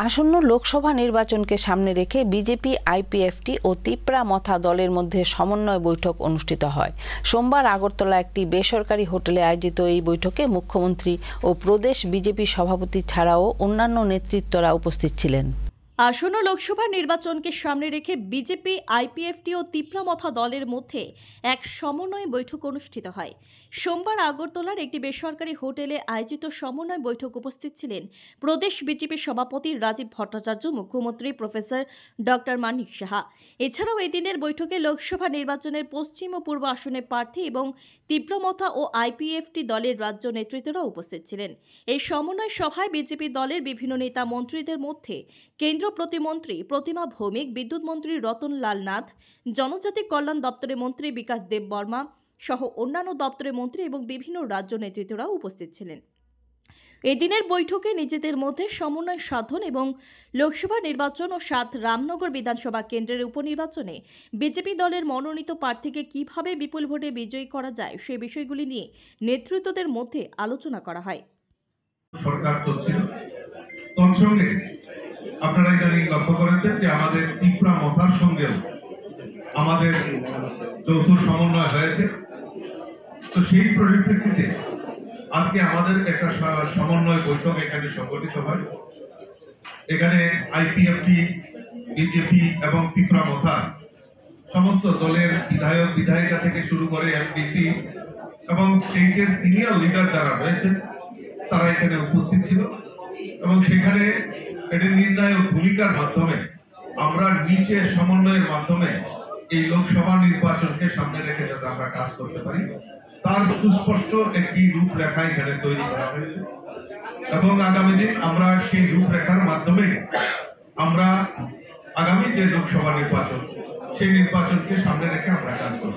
আসন্ন লোকসভা নির্বাচনকে সামনে রেখে বিজেপি, আইপিএফটি ও তিপ্রা মথা দলের মধ্যে সমন্বয় বৈঠক অনুষ্ঠিত হয়। সোমবার আগরতলা একটি বেসরকারি হোটেলে আয়োজিত এই বৈঠকে মুখ্যমন্ত্রী ও প্রদেশ বিজেপি সভাপতি ছাড়াও অন্যান্য নেতৃত্বরা উপস্থিত ছিলেন। আসন্ন লোকসভা নির্বাচনকে সামনে রেখে বিজেপি, আইপিএফটি ও তিপ্রা মথা দলের মধ্যে এক সমন্বয় বৈঠক অনুষ্ঠিত হয়। সোমবার আগরতলার একটি বেসরকারি হোটেলে আয়োজিত সমন্বয় বৈঠক উপস্থিত ছিলেন প্রদেশ বিজেপি সভাপতি রাজীব ভট্টাচার্য, মুখ্যমন্ত্রী প্রফেসর ডক্টর মানিক সাহা। এছাড়াও এই দিনের বৈঠকে লোকসভা নির্বাচনের পশ্চিম ও পূর্ব আসনের প্রার্থী এবং তিপ্রা মথা ও আইপিএফটি দলের রাজ্য নেতৃত্বরা উপস্থিত ছিলেন। এই সমন্বয় সভায় বিজেপি দলের বিভিন্ন নেতা মন্ত্রীদের মধ্যে কেন্দ্র প্রতিমন্ত্রী প্রতিমা ভৌমিক, বিদ্যুৎ মন্ত্রী রতন লাল নাথ, জনজাতি কল্যাণ দপ্তরের মন্ত্রী বিকাশ দেব বর্মা সহ অন্যান্য দপ্তরের মন্ত্রী এবং বিভিন্ন রাজ্য নেতৃত্বরা উপস্থিত ছিলেন। এদিনের বৈঠকে নিজেদের মধ্যে সমন্বয় সাধন এবং লোকসভা নির্বাচন ও ৭ রামনগর বিধানসভা কেন্দ্রের উপনির্বাচনে বিজেপি দলের মনোনীত প্রার্থীকে কিভাবে বিপুল ভোটে বিজয়ী করা যায় সে বিষয়গুলি নিয়ে নেতৃত্বদের মধ্যে আলোচনা করা হয়। সরকার চলছিল তৎসঙ্গে আপনারা ইদানিং লক্ষ্য করেছেন যে আমাদের তিপ্রা মথার সঙ্গেও আমাদের যৌথ সমন্বয় হয়েছে। তো সেই পরিপ্রেক্ষিতে আজকে আমাদের একটা সমন্বয় বৈঠক এখানে সংগঠিত হয়। এখানে আইপিএফটি, বিজেপি এবং তিপ্রা মথা সমস্ত দলের বিধায়ক বিধায়িকা থেকে শুরু করে এমপিসি এবং স্টেটের সিনিয়র লিডার যারা রয়েছে তারা এখানে উপস্থিত ছিল এবং সেখানে এটি নির্ণায়ক ভূমিকার মাধ্যমে আমরা নিচে সমন্বয়ের মাধ্যমে এই লোকসভা নির্বাচনকে সামনে রেখে যাতে আমরা কাজ করতে পারি তার সুস্পষ্ট একটি রূপরেখা এখানে তৈরি করা হয়েছে এবং আগামী দিন আমরা সেই রূপরেখার মাধ্যমে আমরা আগামী যে লোকসভা নির্বাচন সেই নির্বাচনকে সামনে রেখে আমরা কাজ করব।